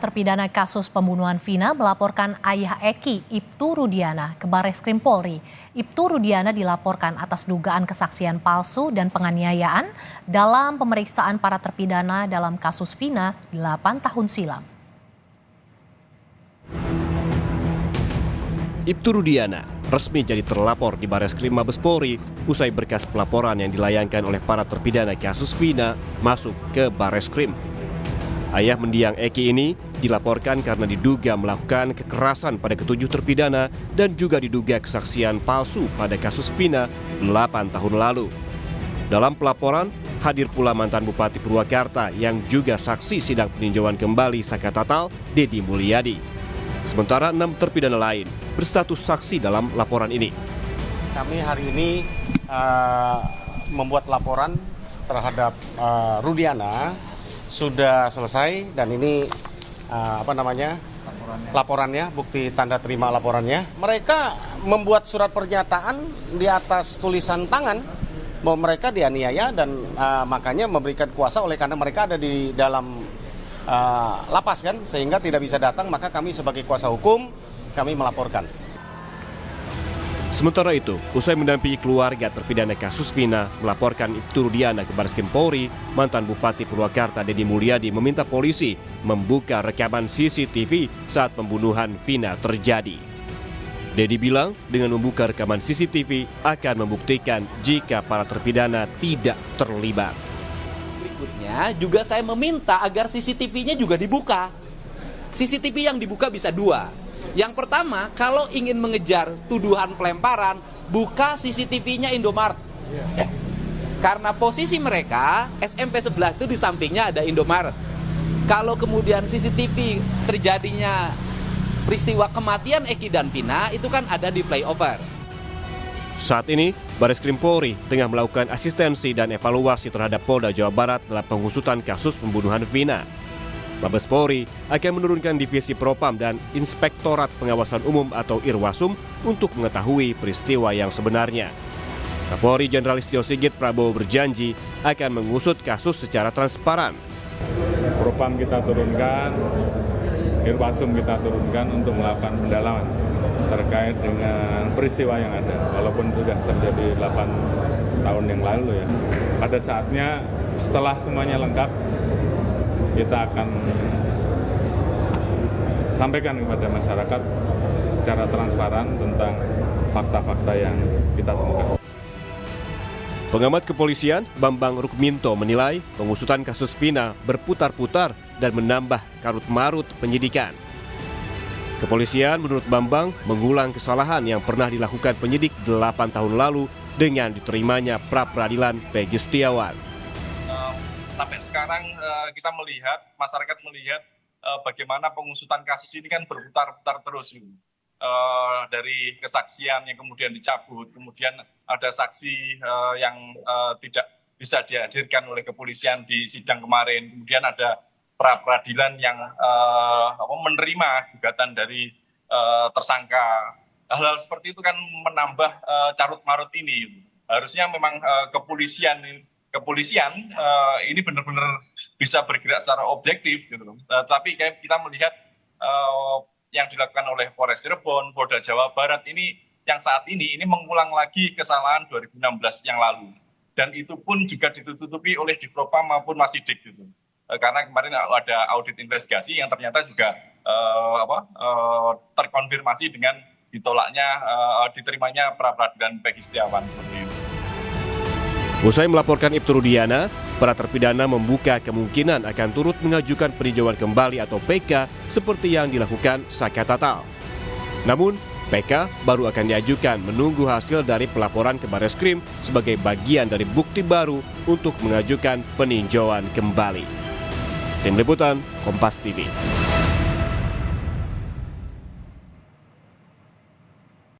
Terpidana kasus pembunuhan Vina melaporkan ayah Eki, Ibtu Rudiana, ke Barreskrim Polri. Ibtu Rudiana dilaporkan atas dugaan kesaksian palsu dan penganiayaan dalam pemeriksaan para terpidana dalam kasus Vina 8 tahun silam. Ibtu Rudiana resmi jadi terlapor di Barreskrim Mabes Polri usai berkas pelaporan yang dilayangkan oleh para terpidana kasus Vina masuk ke Barreskrim. Ayah mendiang Eki ini dilaporkan karena diduga melakukan kekerasan pada ketujuh terpidana dan juga diduga kesaksian palsu pada kasus Vina 8 tahun lalu. Dalam pelaporan hadir pula mantan Bupati Purwakarta yang juga saksi sidang peninjauan kembali Saka Tatal, Deddy Mulyadi. Sementara 6 terpidana lain berstatus saksi dalam laporan ini. Kami hari ini membuat laporan terhadap Rudiana sudah selesai dan ini laporannya, bukti tanda terima laporannya. Mereka membuat surat pernyataan di atas tulisan tangan bahwa mereka dianiaya dan makanya memberikan kuasa oleh karena mereka ada di dalam lapas kan, sehingga tidak bisa datang, maka kami sebagai kuasa hukum kami melaporkan. Sementara itu, usai mendampingi keluarga terpidana kasus Vina melaporkan Ibtu Rudiana ke Barreskrim Polri, mantan Bupati Purwakarta Deddy Mulyadi meminta polisi membuka rekaman CCTV saat pembunuhan Vina terjadi. Deddy bilang dengan membuka rekaman CCTV akan membuktikan jika para terpidana tidak terlibat. Berikutnya juga saya meminta agar CCTV-nya juga dibuka. CCTV yang dibuka bisa dua. Yang pertama, kalau ingin mengejar tuduhan pelemparan, buka CCTV-nya Indomaret. Karena posisi mereka, SMP 11 itu di sampingnya ada Indomaret. Kalau kemudian CCTV terjadinya peristiwa kematian Eki dan Vina, itu kan ada di flyover. Saat ini, Barreskrim Polri tengah melakukan asistensi dan evaluasi terhadap Polda Jawa Barat dalam pengusutan kasus pembunuhan Vina. Mabes Polri akan menurunkan Divisi Propam dan Inspektorat Pengawasan Umum atau Irwasum untuk mengetahui peristiwa yang sebenarnya. Kapolri Jenderal Listio Sigit Prabowo berjanji akan mengusut kasus secara transparan. Propam kita turunkan, Irwasum kita turunkan untuk melakukan pendalaman terkait dengan peristiwa yang ada. Walaupun sudah terjadi 8 tahun yang lalu ya. Pada saatnya setelah semuanya lengkap, kita akan sampaikan kepada masyarakat secara transparan tentang fakta-fakta yang kita temukan. Pengamat kepolisian Bambang Rukminto menilai pengusutan kasus Vina berputar-putar dan menambah karut-marut penyidikan. Kepolisian menurut Bambang mengulang kesalahan yang pernah dilakukan penyidik 8 tahun lalu dengan diterimanya pra-peradilan Peggy Setiawan. Sampai sekarang kita melihat, masyarakat melihat bagaimana pengusutan kasus ini kan berputar-putar terus. Dari kesaksian yang kemudian dicabut, kemudian ada saksi yang tidak bisa dihadirkan oleh kepolisian di sidang kemarin, kemudian ada pra-peradilan yang menerima gugatan dari tersangka. Hal-hal seperti itu kan menambah carut-marut ini. Harusnya memang kepolisian ini benar-benar bisa bergerak secara objektif gitu loh. Tapi kita melihat yang dilakukan oleh Polres Cirebon, Polda Jawa Barat ini yang saat ini mengulang lagi kesalahan 2016 yang lalu. Dan itu pun juga ditutupi oleh Dipropam maupun Masidik gitu. Karena kemarin ada audit investigasi yang ternyata juga terkonfirmasi dengan diterimanya pra-peradilan Peggy Setiawan seperti itu. Usai melaporkan Ibtu Rudiana, para terpidana membuka kemungkinan akan turut mengajukan peninjauan kembali atau PK seperti yang dilakukan Saka Tatal. Namun, PK baru akan diajukan menunggu hasil dari pelaporan ke Barreskrim sebagai bagian dari bukti baru untuk mengajukan peninjauan kembali. Tim Liputan, Kompas TV.